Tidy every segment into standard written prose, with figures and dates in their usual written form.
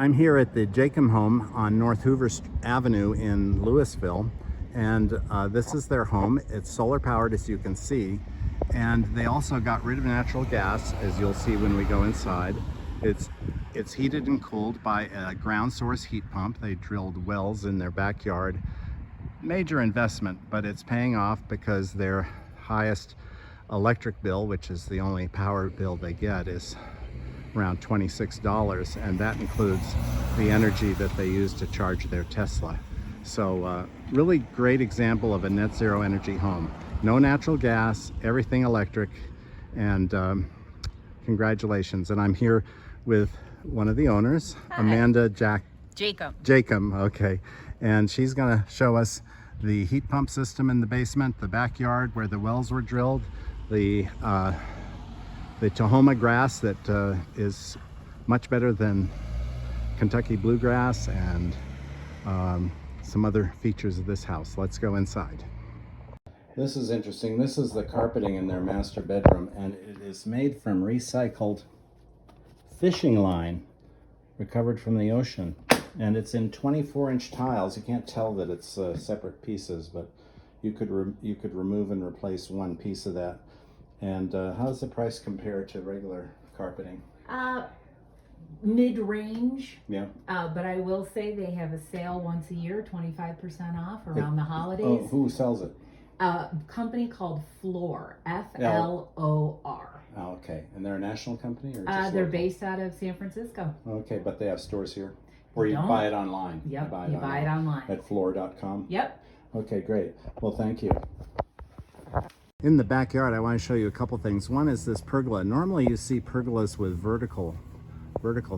I'm here at the Jachym home on North Hoover Avenue in Louisville, and this is their home. It's solar powered, as you can see, and they also got rid of natural gas, as you'll see when we go inside. It's heated and cooled by a ground source heat pump. They drilled wells in their backyard. Major investment, but it's paying off because their highest electric bill, which is the only power bill they get, is around $26, and that includes the energy that they use to charge their Tesla. So really great example of a net zero energy home. No natural gas, everything electric, and congratulations. And I'm here with one of the owners. Hi. Amanda Jachym, okay. And she's gonna show us the heat pump system in the basement, the backyard where the wells were drilled, the Tahoma grass that is much better than Kentucky bluegrass, and some other features of this house. Let's go inside. This is interesting. This is the carpeting in their master bedroom, and it is made from recycled fishing line recovered from the ocean, and it's in 24-inch tiles. You can't tell that it's separate pieces, but you could remove and replace one piece of that. And how does the price compare to regular carpeting? Mid-range. Yeah. But I will say they have a sale once a year, 25% off around the holidays. Oh, who sells it? A company called Floor, F-L-O-R. Oh, okay. And they're a national company, or just they're based out of San Francisco. Okay, but they have stores here? Or you buy it online? Yep, you buy it online. At floor.com? Yep. Okay, great. Well, thank you. In the backyard, I want to show you a couple things. One is this pergola. Normally you see pergolas with vertical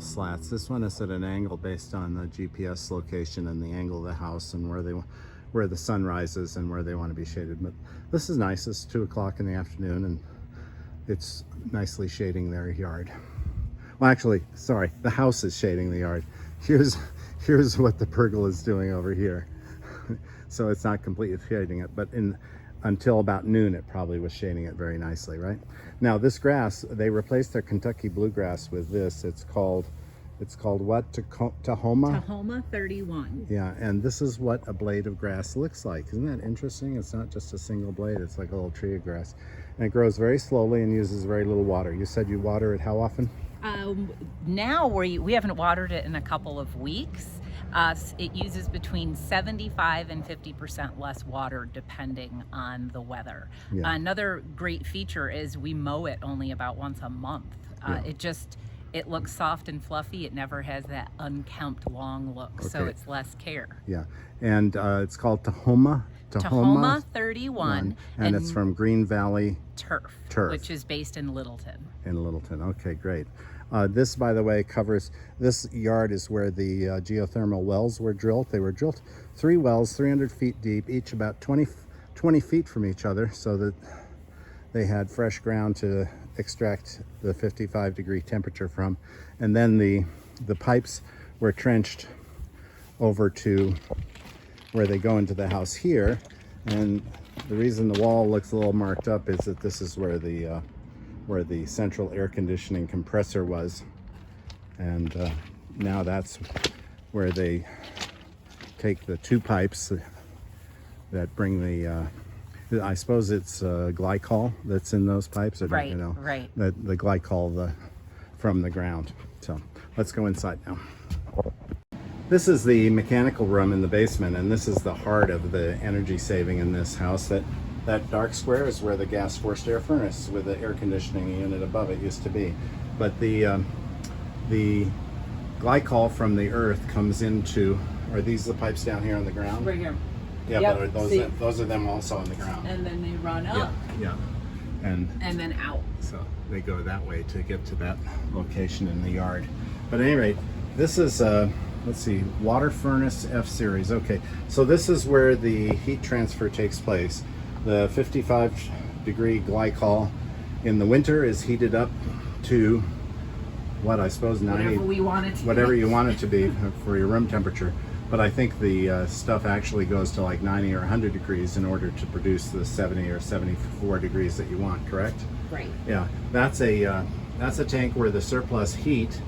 slats. This one is at an angle based on the GPS location and the angle of the house and where the sun rises and where they want to be shaded. But this is nice. It's 2 o'clock in the afternoon and it's nicely shading their yard. Well, actually, sorry, the house is shading the yard. Here's what the pergola is doing over here. So it's not completely shading it, but until about noon, it probably was shading it very nicely, right? Now this grass, they replaced their Kentucky bluegrass with this. It's called what? Tahoma? Tahoma 31. Yeah, and this is what a blade of grass looks like. Isn't that interesting? It's not just a single blade, it's like a little tree of grass. And it grows very slowly and uses very little water. You said you water it how often? Now we haven't watered it in a couple of weeks. It uses between 75 and 50% less water depending on the weather. Yeah. Another great feature is we mow it only about once a month. It looks soft and fluffy. It never has that unkempt long look, okay. So it's less care. Yeah, and it's called Tahoma 31. And it's from Green Valley Turf, which is based in Littleton. Okay, great. This, by the way, covers, this yard is where the geothermal wells were drilled. They were drilled 3 wells, 300 feet deep, each about 20 feet from each other, so that they had fresh ground to extract the 55-degree temperature from. And then the pipes were trenched over to where they go into the house here. And the reason the wall looks a little marked up is that this is where the central air conditioning compressor was, and now that's where they take the 2 pipes that bring the I suppose it's glycol that's in those pipes, or right, you know, right. The glycol from the ground. So let's go inside now. This is the mechanical room in the basement, and this is the heart of the energy saving in this house. That dark square is where the gas forced air furnace with the air conditioning unit above it used to be. But the glycol from the earth comes into, are these the pipes down here on the ground? Right here. Yeah, yep. But those are them also on the ground. And then they run up. Yeah. And then out. So they go that way to get to that location in the yard. But at any rate, this is let's see, water furnace F series. Okay, so this is where the heat transfer takes place. The 55-degree glycol in the winter is heated up to what, I suppose 90, whatever we want it to whatever be. You want it to be for your room temperature. But I think the stuff actually goes to like 90 or 100 degrees in order to produce the 70 or 74 degrees that you want, correct? Right. Yeah, that's a tank where the surplus heat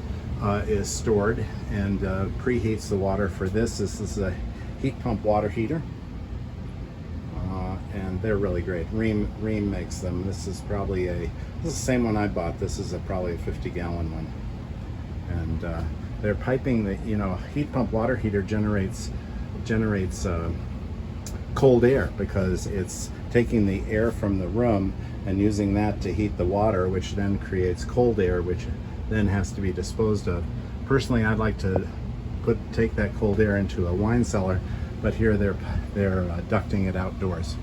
is stored and preheats the water for this. This is a heat pump water heater. And they're really great. Ream makes them. This is probably this is the same one I bought. This is probably a 50-gallon one. And they're piping the, heat pump water heater generates cold air because it's taking the air from the room and using that to heat the water, which then creates cold air, which then has to be disposed of. Personally, I'd like to take that cold air into a wine cellar, but here they're ducting it outdoors.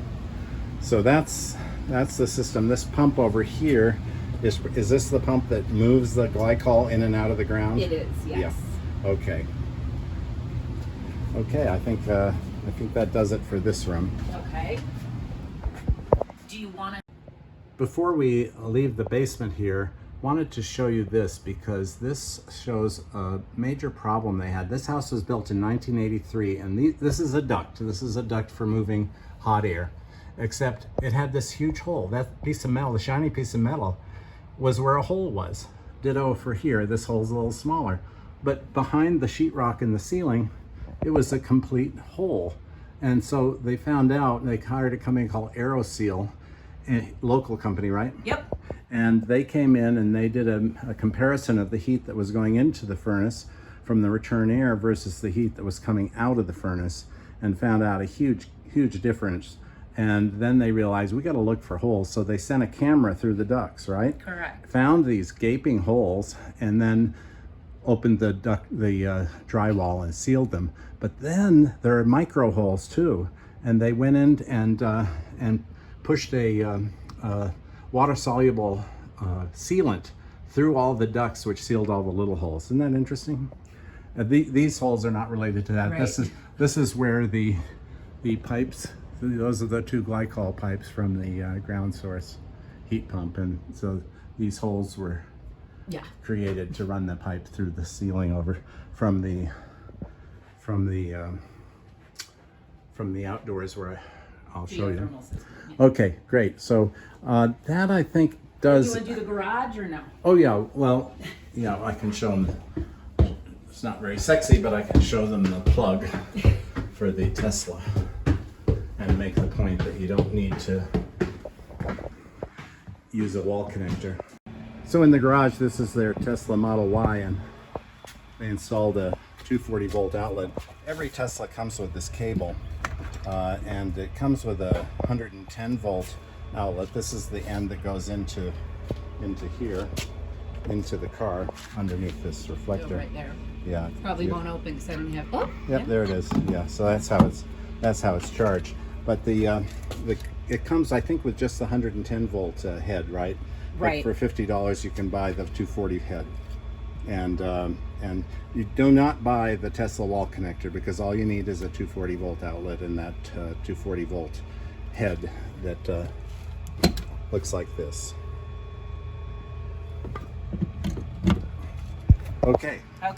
So that's the system. This pump over here is this the pump that moves the glycol in and out of the ground? It is, yes. Yeah. Okay. Okay, I think that does it for this room. Okay. Do you want to? Before we leave the basement here, wanted to show you this because this shows a major problem they had. This house was built in 1983, and this is a duct. This is a duct for moving hot air, except it had this huge hole. That piece of metal, the shiny piece of metal, was where a hole was. Ditto for here, this hole's a little smaller. But behind the sheetrock in the ceiling, it was a complete hole. And so they found out, they hired a company called AeroSeal, a local company, right? Yep. And they came in and they did a comparison of the heat that was going into the furnace from the return air versus the heat that was coming out of the furnace, and found out a huge difference. And then they realized we got to look for holes. So they sent a camera through the ducts, right? Correct. Found these gaping holes and then opened the drywall and sealed them. But then there are micro holes too. And they went in and pushed a water-soluble sealant through all the ducts, which sealed all the little holes. Isn't that interesting? These holes are not related to that. Right. This is where the pipes, those are the two glycol pipes from the ground source heat pump, and so these holes were created to run the pipe through the ceiling over from the outdoors where I'll show you. Okay, great. So that I think does. You want to do the garage or no? Oh yeah, well, yeah, I can show them. It's not very sexy, but I can show them the plug for the Tesla and make the point that you don't need to use a wall connector. So in the garage, this is their Tesla Model Y, and they installed a 240 volt outlet. Every Tesla comes with this cable, and it comes with a 110 volt outlet. This is the end that goes into here, into the car underneath this reflector. Right there. Yeah. Probably won't open because I don't have. Oh. Yep, there it is. Yeah, so that's how it's charged. But it comes, I think, with just the 110 volt head, right? Right. But for $50, you can buy the 240 head, and you do not buy the Tesla wall connector because all you need is a 240 volt outlet and that 240 volt head that looks like this. Okay.